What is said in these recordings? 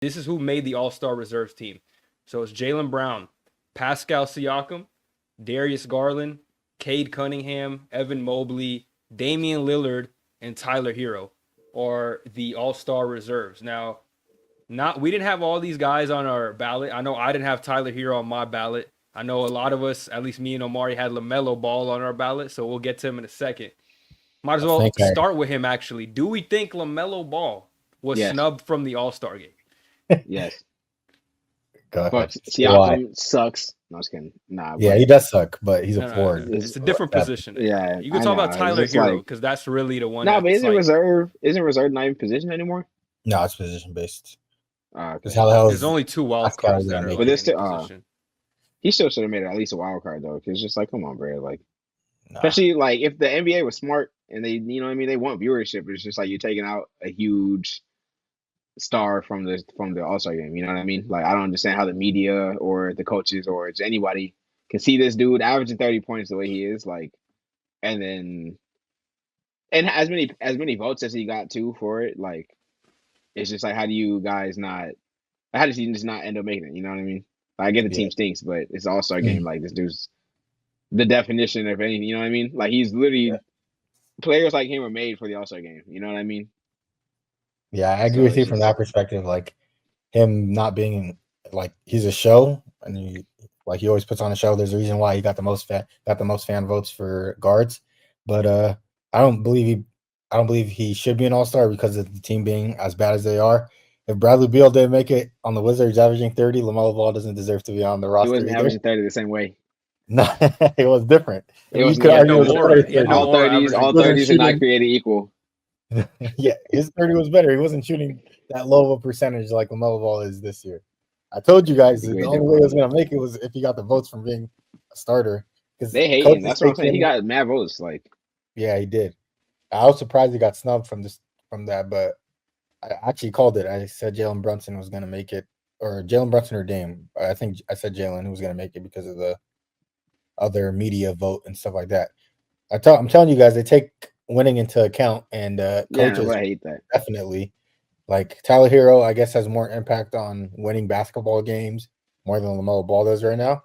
This is who made the All-Star reserves team. So it's Jaylen Brown, Pascal Siakam, Darius Garland, Cade Cunningham, Evan Mobley, Damian Lillard, and Tyler Hero are the All-Star reserves. Now, we didn't have all these guys on our ballot. I know I didn't have Tyler Hero on my ballot. I know a lot of us, at least me and Omari, had LaMelo Ball on our ballot, so we'll get to him in a second. Might as I well think I start with him, actually. Do we think LaMelo Ball was Yes. snubbed from the All-Star game? Yes. go ahead. But Say why. Siakam sucks. No, I was kidding. Nah, Yeah, but he does suck, but he's a No, forward. it's a different That- position. yeah, You can I talk know. about It's Tyler just Hero like because that's really the one. no, that's but isn't like, reserve not even position anymore? No, it's position based. Okay. Because how the hell there's is only 2 wild Pascal cards that gonna are make like But this any still, position. he still should have made it at least a wild card though, because it's just like, come on, bro. Like, Nah. especially like if the NBA was smart and they, you know what I mean, they want viewership. It's just like you're taking out a huge star from the All-Star game. You know what I mean? Like, I don't understand how the media or the coaches or just anybody can see this dude averaging 30 points the way he is, like, and then and as many votes as he got too for it. Like, it's just like, how do you guys not? How does he just not end up making it? You know what I mean? Like, I get the Yeah. team stinks, but it's an All-Star game. Like, this dude's the definition of anything. You know what I mean? Like, he's literally players like him are made for the All-Star game. You know what I mean? Yeah, I agree So with you it's from just that perspective. Like him not being like he's a show, and he always puts on a show. There's a reason why he got the most fan votes for guards. But I don't believe he should be an all-star because of the team being as bad as they are. If Bradley Beal didn't make it on the Wizards averaging 30, LaMelo Ball doesn't deserve to be on the he roster wasn't either. averaging 30 the same way. No, it was different. It You was could He had argue no it was a more. better He had 30. no all more 30s, all averaging. Wasn't 30s are not shooting. created equal. Yeah, his 30 was better. He wasn't shooting that low of a percentage like LaMelo Ball is this year. I told you guys the Way only way he was different. going to make it was if he got the votes from being a starter. Because They hating. coaches That's what I'm take saying. He him. got mad votes. Like, Yeah, he did. I was surprised he got snubbed from that, but I actually called it. I said Jalen Brunson was going to make it, or Jalen Brunson or Dame. I think I said Jalen who was going to make it because of the other media vote and stuff like that. I'm telling you guys, they take winning into account, and yeah, coaches I hate that. definitely. Like Tyler Hero, I guess has more impact on winning basketball games more than LaMelo Ball does right now.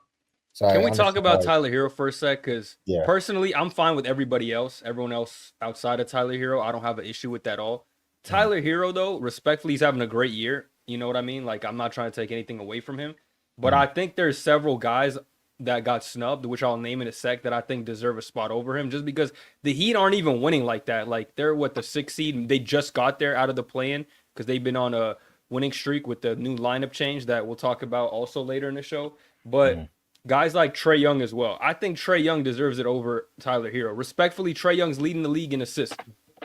So Can I we talk understand about why. Tyler Hero for a sec? Because Yeah, personally, I'm fine with everybody else. Everyone else outside of Tyler Hero, I don't have an issue with that at all. Tyler Hero, though, respectfully, he's having a great year. You know what I mean? Like, I'm not trying to take anything away from him. But I think there's several guys that got snubbed, which I'll name in a sec, that I think deserve a spot over him just because the Heat aren't even winning like that. Like, they're the 6th seed. They just got there out of the play-in because they've been on a winning streak with the new lineup change that we'll talk about also later in the show. But guys like Trae Young as well. I think Trae Young deserves it over Tyler Hero. Respectfully, Trae Young's leading the league in assists.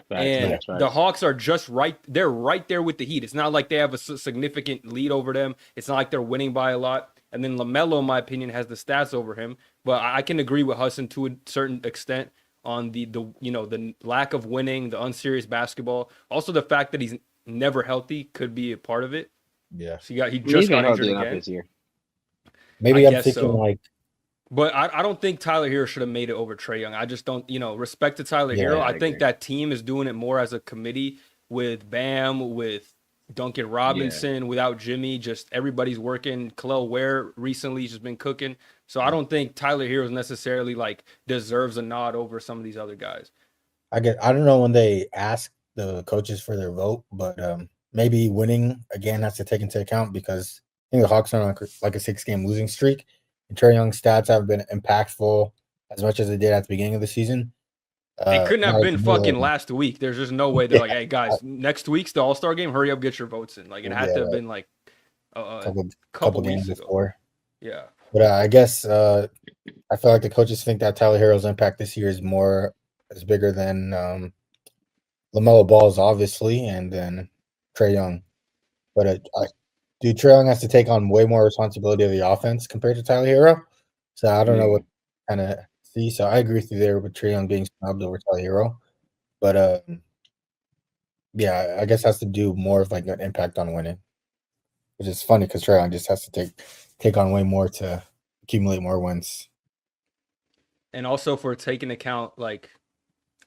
And Facts. the Hawks are just right. They're right there with the Heat. It's not like they have a significant lead over them. It's not like they're winning by a lot. And then LaMelo, in my opinion, has the stats over him. But I can agree with Hassan to a certain extent on the lack of winning, the unserious basketball. Also, the fact that he's never healthy could be a part of it. yeah. So he He's just been got injured healthy enough again. this year. Maybe I I'm guess thinking so. like, But I don't think Tyler Hero should have made it over Trae Young. I just don't, respect to Tyler Yeah, Hero. I I think agree. that team is doing it more as a committee with Bam, with Duncan Robinson, without Jimmy. Just everybody's working. Khalil Ware recently has just been cooking. So I don't think Tyler Hero necessarily like deserves a nod over some of these other guys. I don't know when they ask the coaches for their vote, but maybe winning again has to take into account because I think the Hawks are on like a 6-game losing streak, and Trae Young's stats have been impactful as much as they did at the beginning of the season. It couldn't have Not been even fucking really. last week. There's just no way they're like, hey guys, next week's the All-Star game. Hurry up, get your votes in. Like it had to have been like a couple couple games weeks ago. before. Yeah. But I guess I feel like the coaches think that Tyler Hero's impact this year is bigger than LaMelo Ball's, obviously, and then Trae Young. But dude, Trae Young has to take on way more responsibility of the offense compared to Tyler Hero. So I don't know what kind of see. So I agree with you there with Trae Young being snubbed over Tyler Hero. But yeah, I guess has to do more of like an impact on winning, which is funny because Trae Young just has to take on way more to accumulate more wins. And also for taking account, like,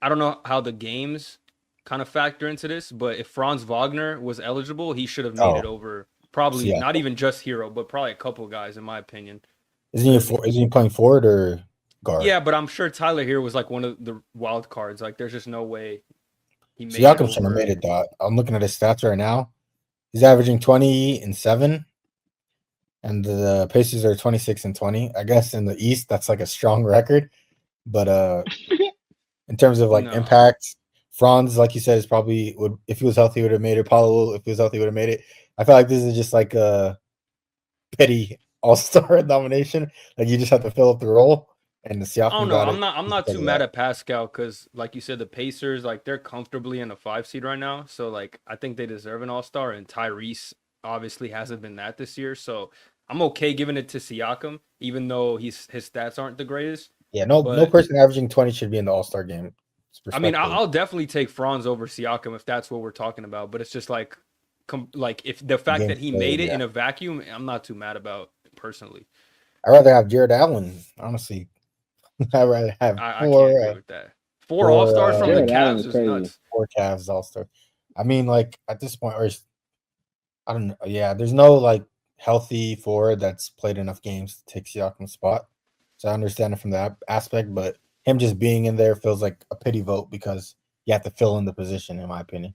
I don't know how the games kind of factor into this, but if Franz Wagner was eligible, he should have made it over Probably Siakam. not even just Hero, but probably a couple guys in my opinion. Isn't he playing forward or guard? Yeah, but I'm sure Tyler Hero was like one of the wild cards. Like, there's just no way he made it Siakam shouldn't have over. made it, though. I'm looking at his stats right now. He's averaging 20 and 7, and the Pacers are 26 and 20. I guess in the East, that's like a strong record. But in terms of like No. impact, Franz, like you said, is probably would if he was healthy would have made it. Paulo, if he was healthy, would have made it. I feel like this is just like a petty all-star nomination. Like you just have to fill up the role, and the I don't Siakam know. got I'm it. not. I'm not because too of mad that. at Pascal because, like you said, the Pacers like they're comfortably in the 5 seed right now. So like I think they deserve an All Star, and Tyrese obviously hasn't been that this year. So I'm okay giving it to Siakam, even though his stats aren't the greatest. Yeah, no But person averaging 20 should be in the All-Star game. I mean, Respectfully. I'll definitely take Franz over Siakam if that's what we're talking about. But it's just like, like if the fact Game that he played, made it yeah. in a vacuum, I'm not too mad about personally. I'd rather have Jared Allen, honestly. I'd rather have I can't agree with that. Four All Stars from the Jared Allen Cavs is is crazy. nuts. four Cavs All-Star. I mean, like at this point, or I don't know. Yeah, there's no like healthy forward that's played enough games to take Siakam's spot. So I understand it from that aspect, but him just being in there feels like a pity vote because you have to fill in the position, in my opinion.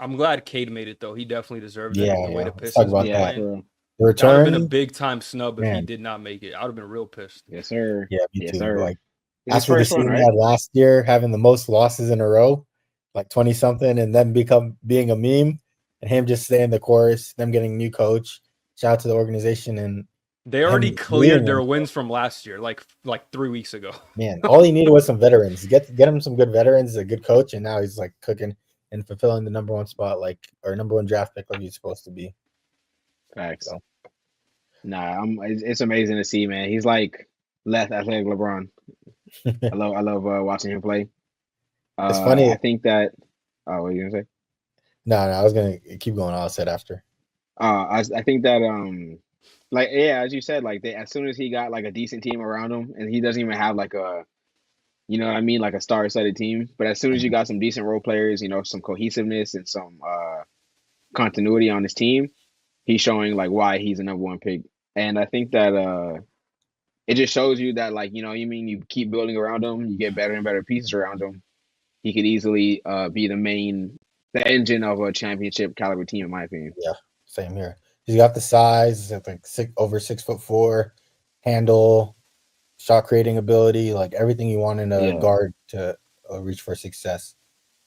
I'm glad Cade made it though. He definitely deserved it. Yeah, The way yeah. the Let's talk Pistons about been Yeah, that. playing. for real. The That would have been a return, big time snub if he man. did not make it. I would have been real pissed. Yes, sir. Yeah, me Yes, too. sir. Like It's his after the first one, season he right? had last year, having the most losses in a row, like 20 something, and then being a meme, and him just staying the course, them getting new coach. Shout out to the organization and They already him cleared leading their them. wins from last year, like 3 weeks ago. Man, all he needed was some veterans. Get him some good veterans, a good coach, and now he's like cooking and fulfilling the number one spot, like or number one draft pick, like he's supposed to be. Facts. So. Nah, it's amazing to see, man. He's like left athletic LeBron. I love watching him play. It's funny. I think that. Oh, what are you gonna say? No, I was gonna keep going. I'll say it after. I think that like yeah, as you said, like as soon as he got like a decent team around him, and he doesn't even have like a, you know what I mean, like a star-studded team. But as soon as you got some decent role players, you know, some cohesiveness and some continuity on his team, he's showing like why he's a number one pick. And I think that it just shows you that like, you know, you mean you keep building around him, you get better and better pieces around him. He could easily be the engine of a championship caliber team, in my opinion. Yeah, same here. He's got the size, like over 6'4", handle, shot creating ability, like everything you want in a guard to reach for success.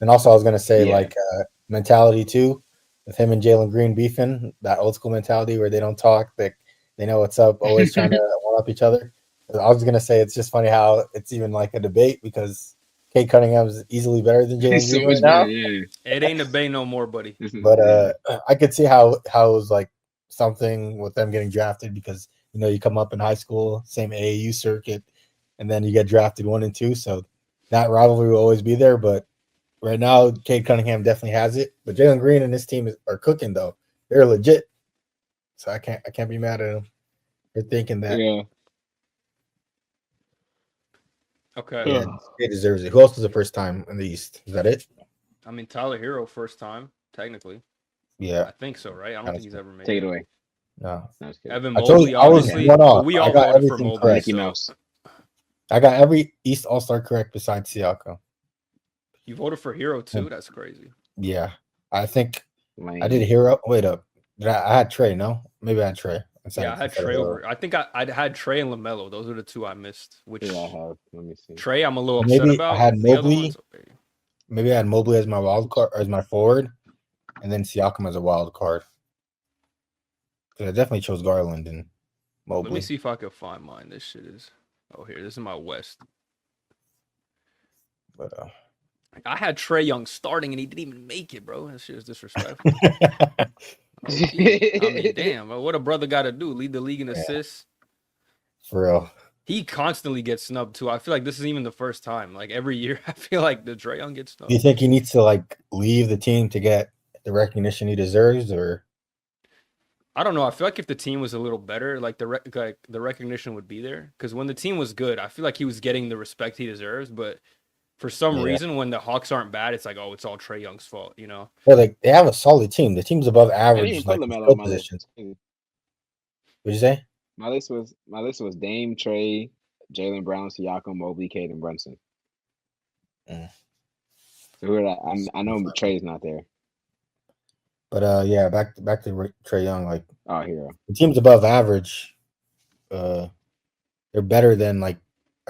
And also, I was gonna say like mentality too, with him and Jalen Green beefing, that old school mentality where they don't talk, they know what's up, always trying to one up each other. I was gonna say it's just funny how it's even like a debate because Cade Cunningham is easily better than Jalen so Green much right now. better, yeah. It ain't a bay no more, buddy. But I could see how it was like something with them getting drafted because you know you come up in high school, same AAU circuit, and then you get drafted 1 and 2. So that rivalry will always be there. But right now, Cade Cunningham definitely has it. But Jalen Green and his team are cooking though; they're legit. So I can't be mad at them. They're thinking that. Yeah. Okay. Yeah, he deserves it. Who else was the first time in the East? Is that it? I mean, Tyler Hero first time technically. Yeah, I think so, right? I don't think he's ever made Take it it. away. No. Evan I told Mobley, you I was obviously, one but off. we I all got voted for everything Mobley. correct. Mickey So Mouse. I got every East All-Star correct besides Siakam. you voted for Hero too? That's crazy. Yeah, I think Lame. I did Hero. Wait up, I had Trey? No, maybe I had Trey. Yeah, I had Trey over. I think I had Trey and LaMelo. Those are the two I missed. Which Yeah, I have. Let me see. Trey, I'm a little upset Maybe about. I had The other Mobley. ones, okay. Maybe I had Mobley as my wild card or as my forward, and then Siakam as a wild card. Because I definitely chose Garland and Mobley. Let me see if I can find mine. This shit is. Oh, here. This is my West. But I had Trey Young starting and he didn't even make it, bro. That shit is disrespectful. I mean, damn. What a brother got to do? Lead the league in assists. For real. He constantly gets snubbed too. I feel like this is even the first time. Like every year, I feel like the Trey Young gets snubbed. Do you think he needs to like leave the team to get the recognition he deserves, or? I don't know. I feel like if the team was a little better, like the recognition would be there. Because when the team was good, I feel like he was getting the respect he deserves. But For some Yeah. reason, when the Hawks aren't bad, it's like, oh, it's all Trae Young's fault, you know? Well, they have a solid team. The team's above I didn't even average, put like in LaMelo skill on my list. position. What'd you say? My list was Dame, Trey, Jalen Brown, Siakam, Mobley, Cade, and Brunson. Mm. So who are that? I know Trey's not there. But yeah, back to Trae Young. Like Oh, hero. the team's above average. They're better than like,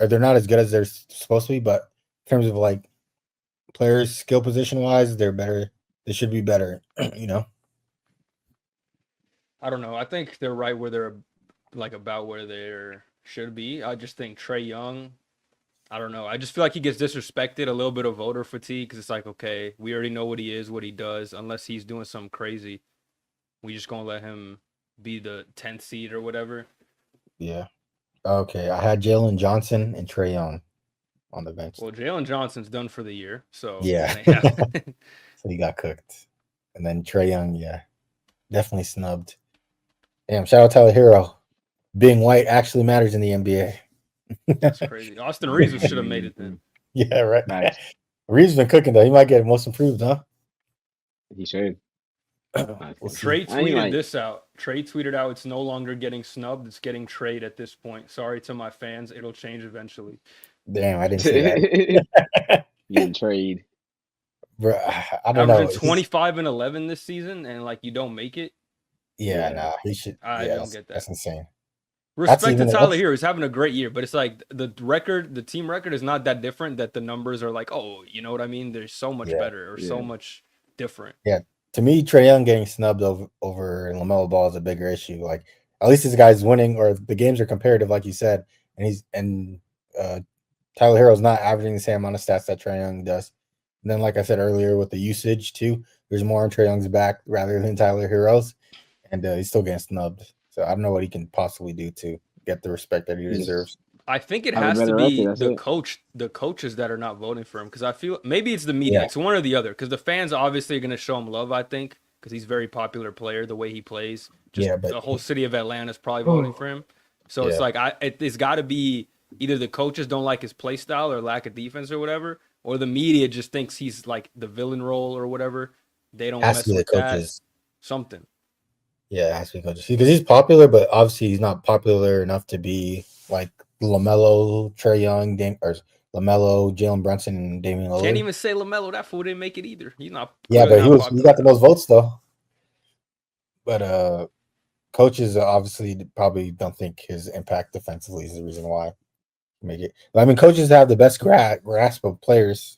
or they're not as good as they're supposed to be. But in terms of like players, skill position wise, they're better. They should be better. You know. I don't know. I think they're right where they're like about where they should be. I just think Trae Young, I don't know. I just feel like he gets disrespected, a little bit of voter fatigue, because it's like, okay, we already know what he is, what he does. Unless he's doing something crazy, we just gonna let him be the 10th seed or whatever. Yeah. Okay. I had Jalen Johnson and Trae Young on the bench. Well, Jalen Johnson's done for the year, so Yeah. So he got cooked. And then Trae Young, yeah, definitely snubbed. Damn, shout out Tyler Hero. Being white actually matters in the NBA. That's crazy. Austin Reeves should have made it then. Yeah, right. Nice. Reeves been cooking though. He might get most improved, huh? He should. We'll see. Trey I ain't tweeted like- this out. Trey tweeted out, it's no longer getting snubbed, it's getting trade at this point. Sorry to my fans, it'll change eventually. Damn, I didn't see that. Getting trade. Bro, I don't know. Averaging 25 and 11 this season, and like you don't make it. Yeah, Yeah. nah, he should. I yeah, don't get that. That's insane. Respect even- to Tyler here. He's having a great year, but it's like the team record is not that different that the numbers are like, oh, you know what I mean? They're so much Yeah. better or so Yeah. much different. To me, Trae Young getting snubbed over LaMelo Ball is a bigger issue. Like at least this guy's winning, or the games are comparative, like you said, and Tyler Hero's not averaging the same amount of stats that Trae Young does. And then, like I said earlier, with the usage too, there's more on Trae Young's back rather than Tyler Hero's, and he's still getting snubbed. So I don't know what he can possibly do to get the respect that he Just- deserves. I think it Have a has to better be record, that's it. the coaches that are not voting for him, because I feel maybe it's the media. Yeah. It's one or the other, because the fans obviously are going to show him love, I think, because he's a very popular player, the way he plays. Just Yeah, but- the whole city of Atlanta is probably voting for him. So it's Yeah. like it's got to be either the coaches don't like his play style or lack of defense or whatever, or the media just thinks he's like the villain role or whatever. They don't Has mess to be the with that. coaches. Something. Yeah, it has to be coaches because he's popular, but obviously he's not popular enough to be like LaMelo, Trae Young, or LaMelo, Jalen Brunson, and Damian Lillard. Can't even say LaMelo. That fool didn't make it either. He's not. Yeah, clearly but not he popular got the enough. most votes though. But coaches obviously probably don't think his impact defensively is the reason why make it. But, I mean, coaches have the best grasp of players